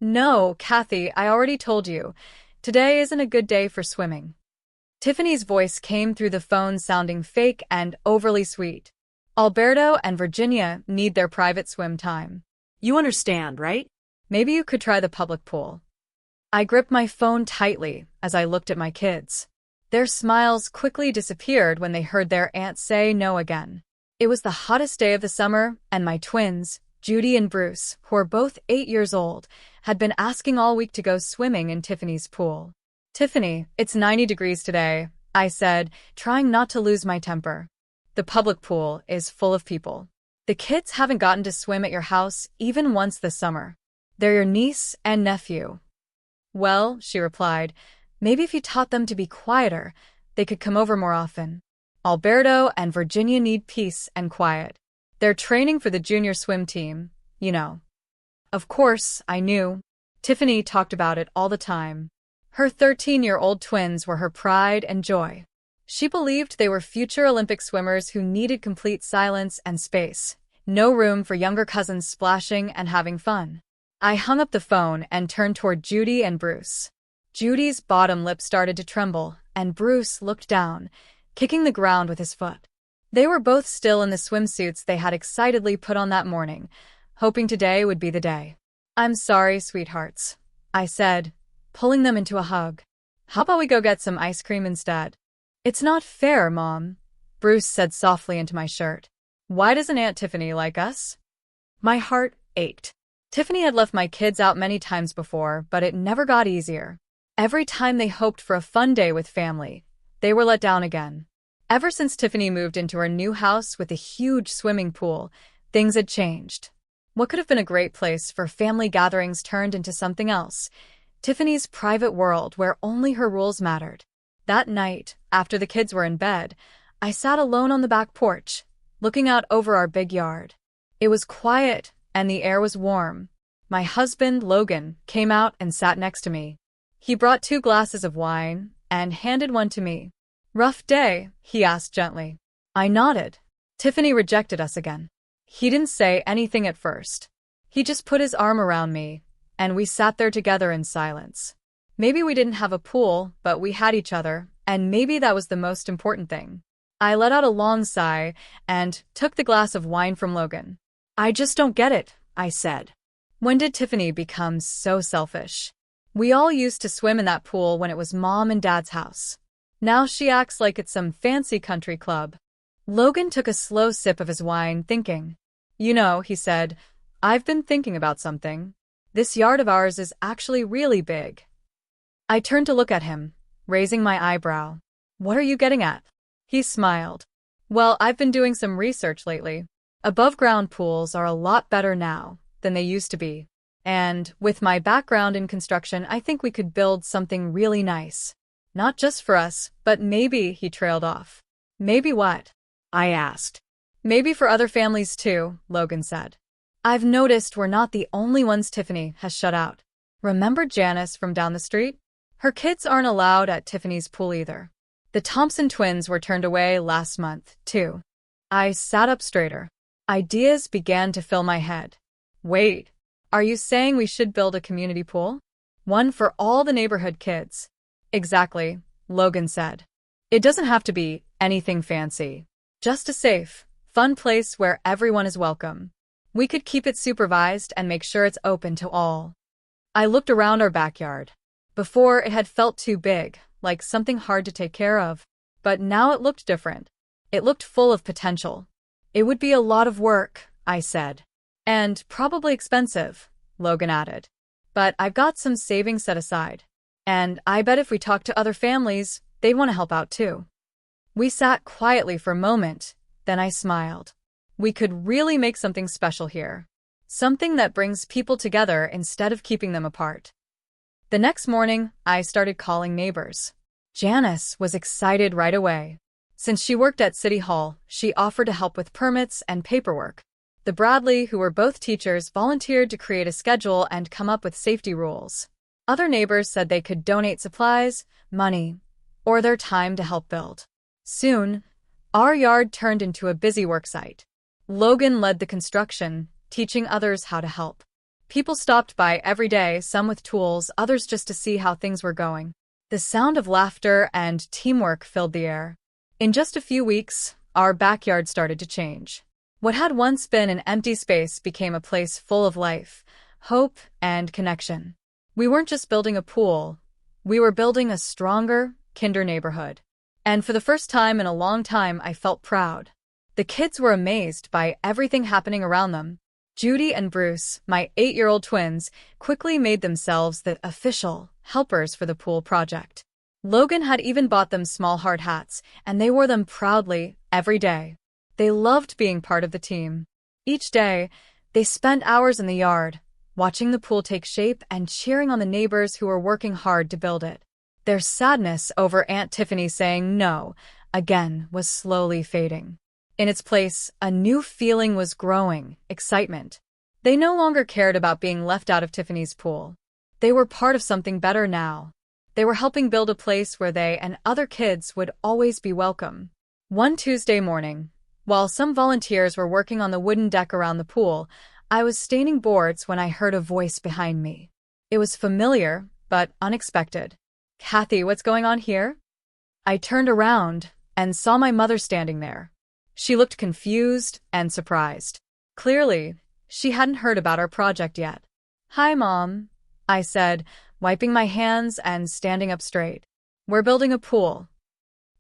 No, Kathy, I already told you. Today isn't a good day for swimming. Tiffany's voice came through the phone sounding fake and overly sweet. Alberto and Virginia need their private swim time. You understand, right? Maybe you could try the public pool. I gripped my phone tightly as I looked at my kids. Their smiles quickly disappeared when they heard their aunt say no again. It was the hottest day of the summer, and my twins, Judy and Bruce, who are both 8 years old, had been asking all week to go swimming in Tiffany's pool. Tiffany, it's 90 degrees today, I said, trying not to lose my temper. The public pool is full of people. The kids haven't gotten to swim at your house even once this summer. They're your niece and nephew. Well, she replied, maybe if you taught them to be quieter, they could come over more often. Alberto and Virginia need peace and quiet. They're training for the junior swim team, you know. Of course, I knew. Tiffany talked about it all the time. Her 13-year-old twins were her pride and joy. She believed they were future Olympic swimmers who needed complete silence and space. No room for younger cousins splashing and having fun. I hung up the phone and turned toward Judy and Bruce. Judy's bottom lip started to tremble, and Bruce looked down, kicking the ground with his foot. They were both still in the swimsuits they had excitedly put on that morning, hoping today would be the day. I'm sorry, sweethearts, I said, pulling them into a hug. How about we go get some ice cream instead? It's not fair, Mom, Bruce said softly into my shirt. Why doesn't Aunt Tiffany like us? My heart ached. Tiffany had left my kids out many times before, but it never got easier. Every time they hoped for a fun day with family, they were let down again. Ever since Tiffany moved into her new house with a huge swimming pool, things had changed. What could have been a great place for family gatherings turned into something else, Tiffany's private world where only her rules mattered. That night, after the kids were in bed, I sat alone on the back porch, looking out over our big yard. It was quiet, and the air was warm. My husband, Logan, came out and sat next to me. He brought 2 glasses of wine and handed one to me. Rough day, he asked gently. I nodded. Tiffany rejected us again. He didn't say anything at first. He just put his arm around me, and we sat there together in silence. Maybe we didn't have a pool, but we had each other, and maybe that was the most important thing. I let out a long sigh and took the glass of wine from Logan. I just don't get it, I said. When did Tiffany become so selfish? We all used to swim in that pool when it was Mom and Dad's house. Now she acts like it's some fancy country club. Logan took a slow sip of his wine, thinking. You know, he said, I've been thinking about something. This yard of ours is actually really big. I turned to look at him, raising my eyebrow. What are you getting at? He smiled. Well, I've been doing some research lately. Above-ground pools are a lot better now than they used to be. And with my background in construction, I think we could build something really nice. Not just for us, but maybe, he trailed off. Maybe what? I asked. Maybe for other families too, Logan said. I've noticed we're not the only ones Tiffany has shut out. Remember Janice from down the street? Her kids aren't allowed at Tiffany's pool either. The Thompson twins were turned away last month, too. I sat up straighter. Ideas began to fill my head. Wait, are you saying we should build a community pool? One for all the neighborhood kids. Exactly, Logan said. It doesn't have to be anything fancy. Just a safe, fun place where everyone is welcome. We could keep it supervised and make sure it's open to all. I looked around our backyard. Before, it had felt too big, like something hard to take care of. But now it looked different. It looked full of potential. It would be a lot of work, I said. And probably expensive, Logan added. But I've got some savings set aside. And I bet if we talk to other families, they'd want to help out too. We sat quietly for a moment, then I smiled. We could really make something special here. Something that brings people together instead of keeping them apart. The next morning, I started calling neighbors. Janice was excited right away. Since she worked at City Hall, she offered to help with permits and paperwork. The Bradley, who were both teachers, volunteered to create a schedule and come up with safety rules. Other neighbors said they could donate supplies, money, or their time to help build. Soon, our yard turned into a busy worksite. Logan led the construction, teaching others how to help. People stopped by every day, some with tools, others just to see how things were going. The sound of laughter and teamwork filled the air. In just a few weeks, our backyard started to change. What had once been an empty space became a place full of life, hope, and connection. We weren't just building a pool, we were building a stronger, kinder neighborhood. And for the first time in a long time, I felt proud. The kids were amazed by everything happening around them. Judy and Bruce, my 8-year-old twins, quickly made themselves the official helpers for the pool project. Logan had even bought them small hard hats, and they wore them proudly every day. They loved being part of the team. Each day, they spent hours in the yard, watching the pool take shape and cheering on the neighbors who were working hard to build it. Their sadness over Aunt Tiffany saying no again was slowly fading. In its place, a new feeling was growing, excitement. They no longer cared about being left out of Tiffany's pool. They were part of something better now. They were helping build a place where they and other kids would always be welcome. One Tuesday morning, while some volunteers were working on the wooden deck around the pool, I was staining boards when I heard a voice behind me. It was familiar, but unexpected. "Kathy, what's going on here?" I turned around and saw my mother standing there. She looked confused and surprised. Clearly, she hadn't heard about our project yet. "Hi, Mom," I said, wiping my hands and standing up straight. "We're building a pool."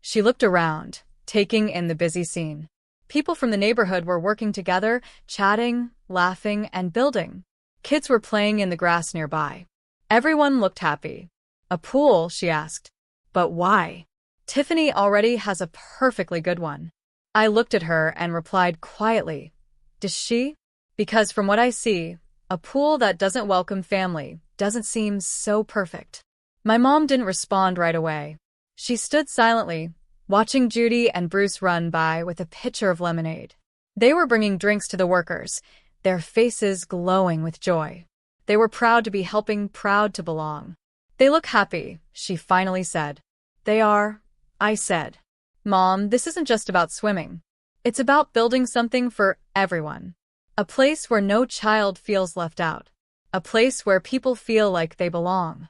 She looked around, taking in the busy scene. People from the neighborhood were working together, chatting, laughing, and building. Kids were playing in the grass nearby. Everyone looked happy. "A pool?" she asked. "But why? Tiffany already has a perfectly good one." I looked at her and replied quietly, "Does she? Because from what I see, a pool that doesn't welcome family doesn't seem so perfect." My mom didn't respond right away. She stood silently, watching Judy and Bruce run by with a pitcher of lemonade. They were bringing drinks to the workers, their faces glowing with joy. They were proud to be helping, proud to belong. "They look happy," she finally said. "They are," I said. "Mom, this isn't just about swimming. It's about building something for everyone. A place where no child feels left out. A place where people feel like they belong."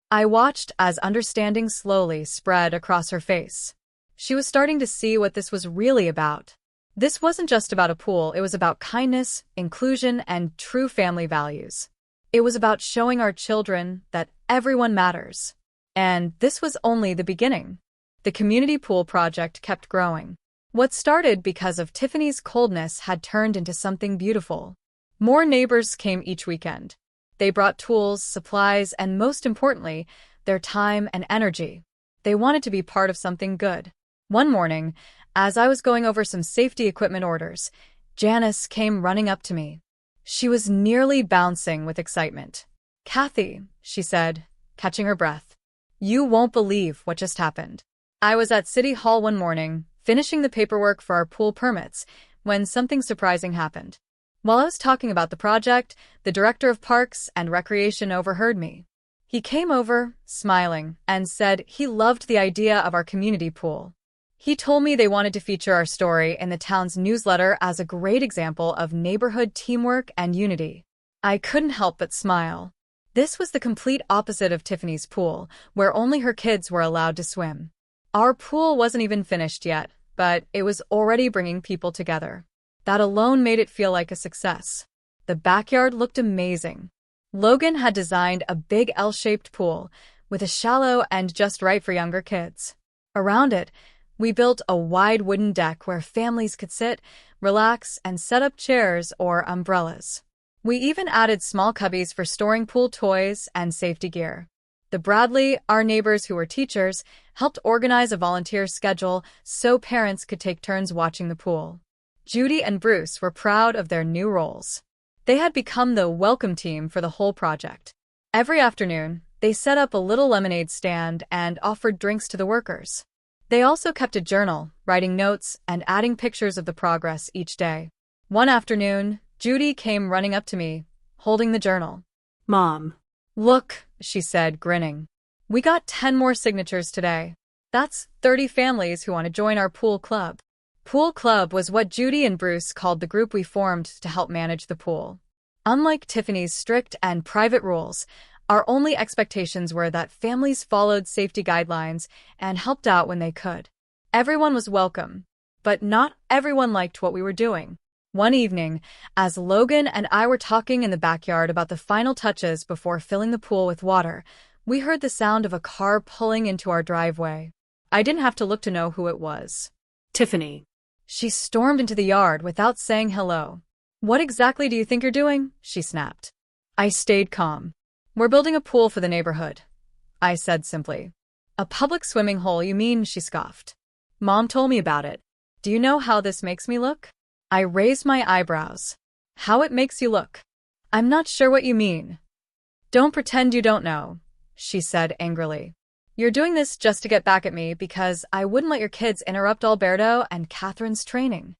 I watched as understanding slowly spread across her face. She was starting to see what this was really about. This wasn't just about a pool, it was about kindness, inclusion, and true family values. It was about showing our children that everyone matters. And this was only the beginning. The community pool project kept growing. What started because of Tiffany's coldness had turned into something beautiful. More neighbors came each weekend. They brought tools, supplies, and most importantly, their time and energy. They wanted to be part of something good. One morning, as I was going over some safety equipment orders, Janice came running up to me. She was nearly bouncing with excitement. "Kathy," she said, catching her breath, "you won't believe what just happened." I was at City Hall one morning, finishing the paperwork for our pool permits, when something surprising happened. While I was talking about the project, the director of Parks and Recreation overheard me. He came over, smiling, and said he loved the idea of our community pool. He told me they wanted to feature our story in the town's newsletter as a great example of neighborhood teamwork and unity. I couldn't help but smile. This was the complete opposite of Tiffany's pool, where only her kids were allowed to swim. Our pool wasn't even finished yet, but it was already bringing people together. That alone made it feel like a success. The backyard looked amazing. Logan had designed a big L-shaped pool, with a shallow and just right for younger kids. Around it, we built a wide wooden deck where families could sit, relax, and set up chairs or umbrellas. We even added small cubbies for storing pool toys and safety gear. The Bradley, our neighbors who were teachers, helped organize a volunteer schedule so parents could take turns watching the pool. Judy and Bruce were proud of their new roles. They had become the welcome team for the whole project. Every afternoon, they set up a little lemonade stand and offered drinks to the workers. They also kept a journal, writing notes and adding pictures of the progress each day. One afternoon, Judy came running up to me, holding the journal. "Mom, "Look," she said, grinning. "We got 10 more signatures today. That's 30 families who want to join our pool club." Pool club was what Judy and Bruce called the group we formed to help manage the pool. Unlike Tiffany's strict and private rules, our only expectations were that families followed safety guidelines and helped out when they could. Everyone was welcome, but not everyone liked what we were doing. One evening, as Logan and I were talking in the backyard about the final touches before filling the pool with water, we heard the sound of a car pulling into our driveway. I didn't have to look to know who it was. Tiffany. She stormed into the yard without saying hello. "What exactly do you think you're doing?" she snapped. I stayed calm. "We're building a pool for the neighborhood," I said simply. "A public swimming hole, you mean?" she scoffed. "Mom told me about it. Do you know how this makes me look?" I raised my eyebrows. "How it makes you look?" "I'm not sure what you mean." "Don't pretend you don't know," she said angrily. "You're doing this just to get back at me because I wouldn't let your kids interrupt Alberto and Catherine's training."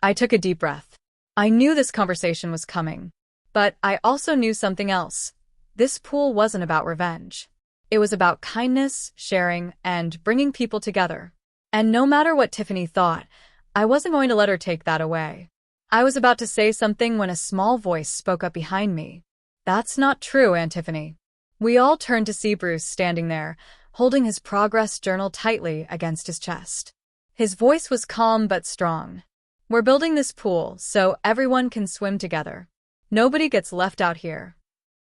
I took a deep breath. I knew this conversation was coming, but I also knew something else. This pool wasn't about revenge. It was about kindness, sharing, and bringing people together. And no matter what Tiffany thought, I wasn't going to let her take that away. I was about to say something when a small voice spoke up behind me. "That's not true, Aunt Tiffany." We all turned to see Bruce standing there, holding his progress journal tightly against his chest. His voice was calm but strong. "We're building this pool so everyone can swim together. Nobody gets left out here."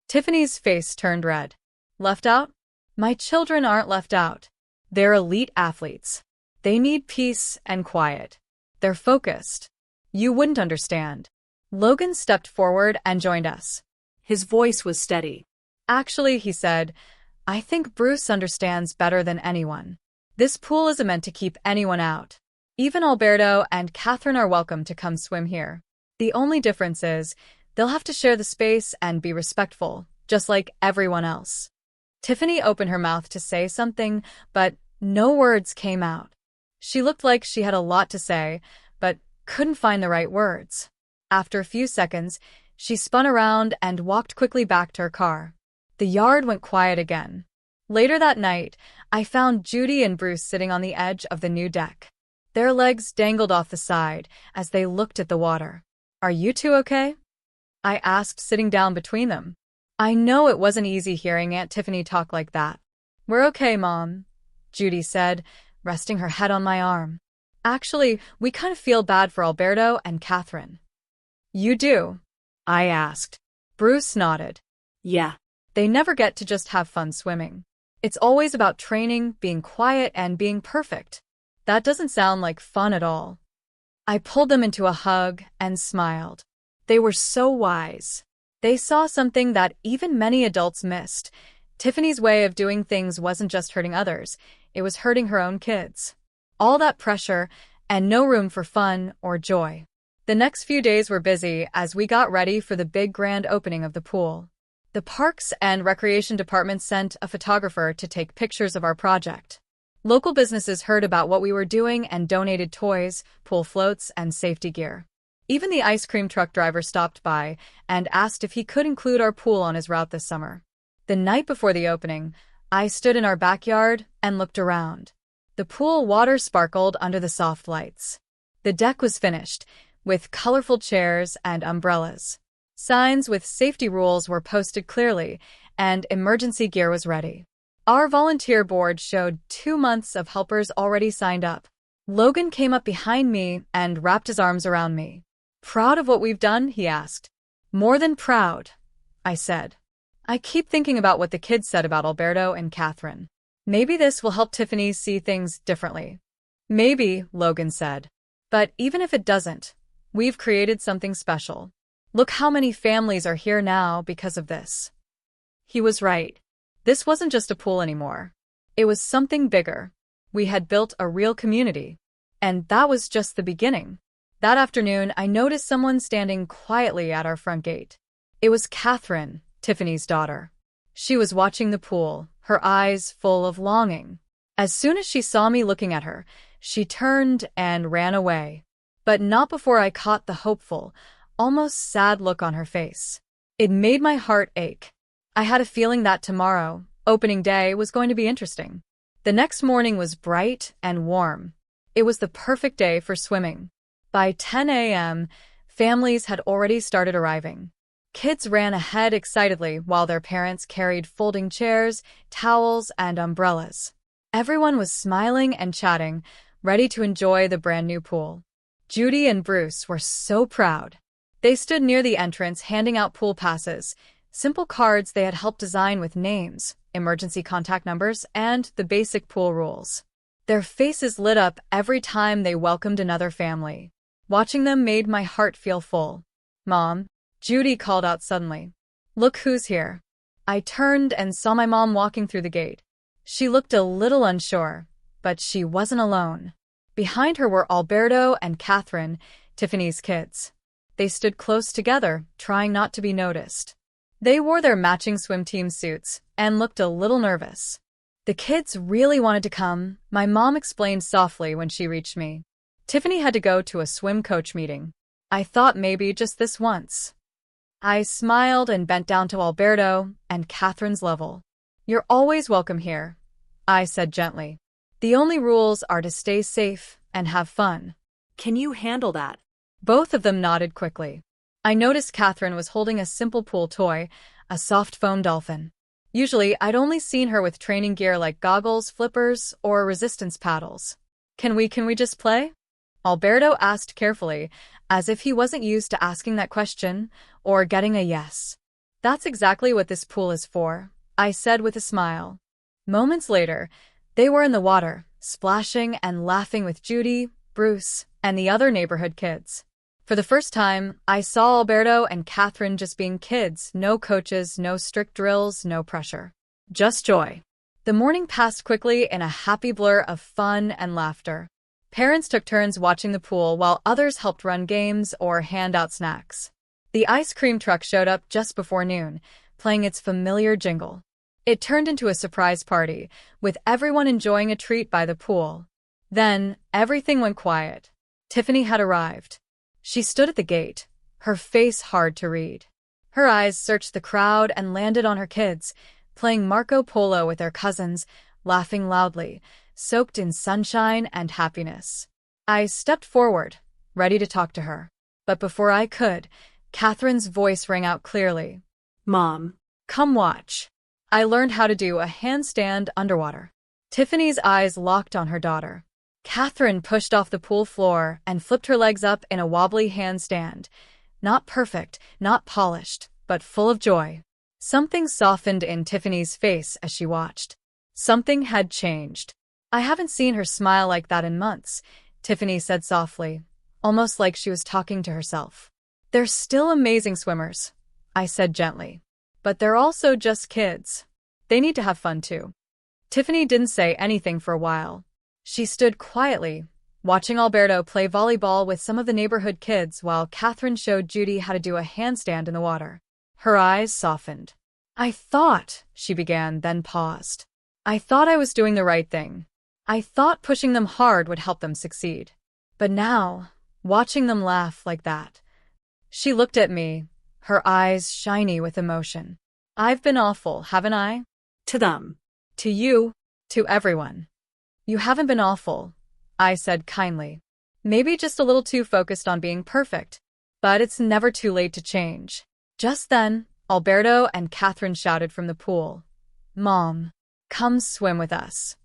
Tiffany's face turned red. "Left out? My children aren't left out. They're elite athletes. They need peace and quiet. They're focused. You wouldn't understand." Logan stepped forward and joined us. His voice was steady. "Actually," he said, "I think Bruce understands better than anyone. This pool isn't meant to keep anyone out. Even Alberto and Catherine are welcome to come swim here. The only difference is they'll have to share the space and be respectful, just like everyone else." Tiffany opened her mouth to say something, but no words came out. She looked like she had a lot to say, but couldn't find the right words. After a few seconds, she spun around and walked quickly back to her car. The yard went quiet again. Later that night, I found Judy and Bruce sitting on the edge of the new deck. Their legs dangled off the side as they looked at the water. "Are you two okay?" I asked, sitting down between them. I know it wasn't easy hearing Aunt Tiffany talk like that. "We're okay, Mom," Judy said, resting her head on my arm. "Actually, we kind of feel bad for Alberto and Catherine." "You do?" I asked. Bruce nodded. "Yeah. They never get to just have fun swimming. It's always about training, being quiet, and being perfect. That doesn't sound like fun at all." I pulled them into a hug and smiled. They were so wise. They saw something that even many adults missed. Tiffany's way of doing things wasn't just hurting others, it was hurting her own kids. All that pressure, and no room for fun or joy. The next few days were busy as we got ready for the big grand opening of the pool. The Parks and Recreation Department sent a photographer to take pictures of our project. Local businesses heard about what we were doing and donated toys, pool floats, and safety gear. Even the ice cream truck driver stopped by and asked if he could include our pool on his route this summer. The night before the opening, I stood in our backyard and looked around. The pool water sparkled under the soft lights. The deck was finished, with colorful chairs and umbrellas. Signs with safety rules were posted clearly, and emergency gear was ready. Our volunteer board showed 2 months of helpers already signed up. Logan came up behind me and wrapped his arms around me. "Proud of what we've done?" he asked. "More than proud," I said. "I keep thinking about what the kids said about Alberto and Catherine. Maybe this will help Tiffany see things differently." "Maybe," Logan said. "But even if it doesn't, we've created something special. Look how many families are here now because of this." He was right. This wasn't just a pool anymore. It was something bigger. We had built a real community. And that was just the beginning. That afternoon, I noticed someone standing quietly at our front gate. It was Catherine, Tiffany's daughter. She was watching the pool, her eyes full of longing. As soon as she saw me looking at her, she turned and ran away. But not before I caught the hopeful, almost sad look on her face. It made my heart ache. I had a feeling that tomorrow, opening day, was going to be interesting. The next morning was bright and warm. It was the perfect day for swimming. By 10 a.m., families had already started arriving. Kids ran ahead excitedly while their parents carried folding chairs, towels, and umbrellas. Everyone was smiling and chatting, ready to enjoy the brand new pool. Judy and Bruce were so proud. They stood near the entrance handing out pool passes, simple cards they had helped design with names, emergency contact numbers, and the basic pool rules. Their faces lit up every time they welcomed another family. Watching them made my heart feel full. "Mom," Judy called out suddenly. "Look who's here." I turned and saw my mom walking through the gate. She looked a little unsure, but she wasn't alone. Behind her were Alberto and Catherine, Tiffany's kids. They stood close together, trying not to be noticed. They wore their matching swim team suits and looked a little nervous. "The kids really wanted to come," my mom explained softly when she reached me. "Tiffany had to go to a swim coach meeting. I thought maybe just this once." I smiled and bent down to Alberto and Catherine's level. "You're always welcome here," I said gently. "The only rules are to stay safe and have fun." Can you handle that? Both of them nodded quickly. I noticed Catherine was holding a simple pool toy, a soft foam dolphin. Usually, I'd only seen her with training gear like goggles, flippers, or resistance paddles. Can we just play?" Alberto asked carefully, as if he wasn't used to asking that question or getting a yes. "That's exactly what this pool is for," I said with a smile. Moments later, they were in the water, splashing and laughing with Judy, Bruce, and the other neighborhood kids. For the first time, I saw Alberto and Catherine just being kids, no coaches, no strict drills, no pressure. Just joy. The morning passed quickly in a happy blur of fun and laughter. Parents took turns watching the pool while others helped run games or hand out snacks. The ice cream truck showed up just before noon, playing its familiar jingle. It turned into a surprise party, with everyone enjoying a treat by the pool. Then, everything went quiet. Tiffany had arrived. She stood at the gate, her face hard to read. Her eyes searched the crowd and landed on her kids, playing Marco Polo with their cousins, laughing loudly, soaked in sunshine and happiness. I stepped forward, ready to talk to her. But before I could, Catherine's voice rang out clearly. "Mom, "Come watch." I learned how to do a handstand underwater. Tiffany's eyes locked on her daughter. Catherine pushed off the pool floor and flipped her legs up in a wobbly handstand. Not perfect, not polished, but full of joy. Something softened in Tiffany's face as she watched. Something had changed. "I haven't seen her smile like that in months," Tiffany said softly, almost like she was talking to herself. "They're still amazing swimmers," I said gently. "But they're also just kids. They need to have fun too." Tiffany didn't say anything for a while. She stood quietly, watching Alberto play volleyball with some of the neighborhood kids while Catherine showed Judy how to do a handstand in the water. Her eyes softened. "I thought," she began, then paused. "I thought I was doing the right thing. I thought pushing them hard would help them succeed. But now, watching them laugh like that." She looked at me, her eyes shiny with emotion. "I've been awful, haven't I?" to them." "To you, to everyone." "You haven't been awful," I said kindly. "Maybe just a little too focused on being perfect. But it's never too late to change." Just then, Alberto and Catherine shouted from the pool, "Mom, come swim with us."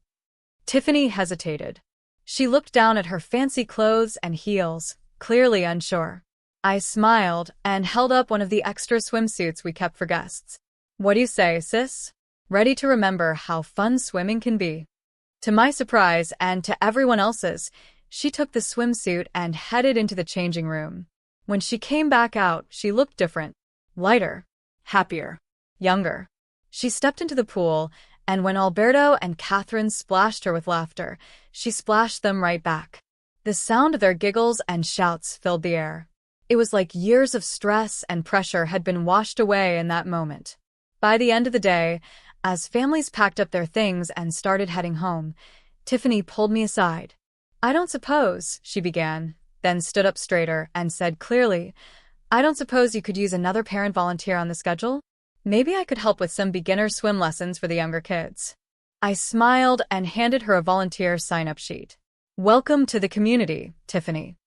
Tiffany hesitated. She looked down at her fancy clothes and heels, clearly unsure. I smiled and held up one of the extra swimsuits we kept for guests. "What do you say, sis? Ready to remember how fun swimming can be?" To my surprise and to everyone else's, she took the swimsuit and headed into the changing room. When she came back out, she looked different. Lighter. Happier. Younger. She stepped into the pool, and when Alberto and Catherine splashed her with laughter, she splashed them right back. The sound of their giggles and shouts filled the air. It was like years of stress and pressure had been washed away in that moment. By the end of the day, as families packed up their things and started heading home, Tiffany pulled me aside. "I don't suppose," she began, then stood up straighter and said clearly, "I don't suppose you could use another parent volunteer on the schedule? Maybe I could help with some beginner swim lessons for the younger kids." I smiled and handed her a volunteer sign-up sheet. "Welcome to the community, Tiffany."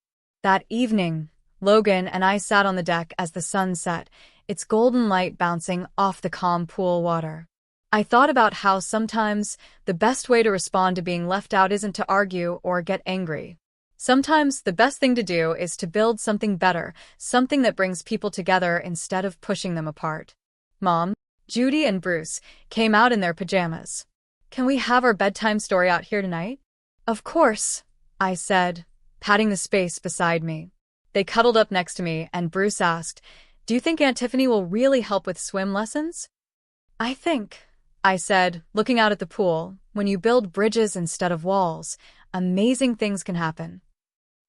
That evening, Logan and I sat on the deck as the sun set, its golden light bouncing off the calm pool water. I thought about how sometimes the best way to respond to being left out isn't to argue or get angry. Sometimes the best thing to do is to build something better, something that brings people together instead of pushing them apart. Mom, Judy and Bruce came out in their pajamas. Can we have our bedtime story out here tonight? Of course, I said, patting the space beside me. They cuddled up next to me and Bruce asked, "Do you think Aunt Tiffany will really help with swim lessons?" I think, I said, looking out at the pool, when you build bridges instead of walls, amazing things can happen.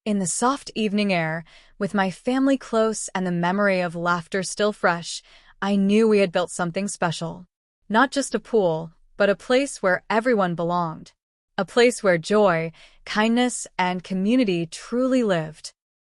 In the soft evening air, with my family close and the memory of laughter still fresh, I knew we had built something special. Not just a pool, but a place where everyone belonged. A place where joy, kindness, and community truly lived.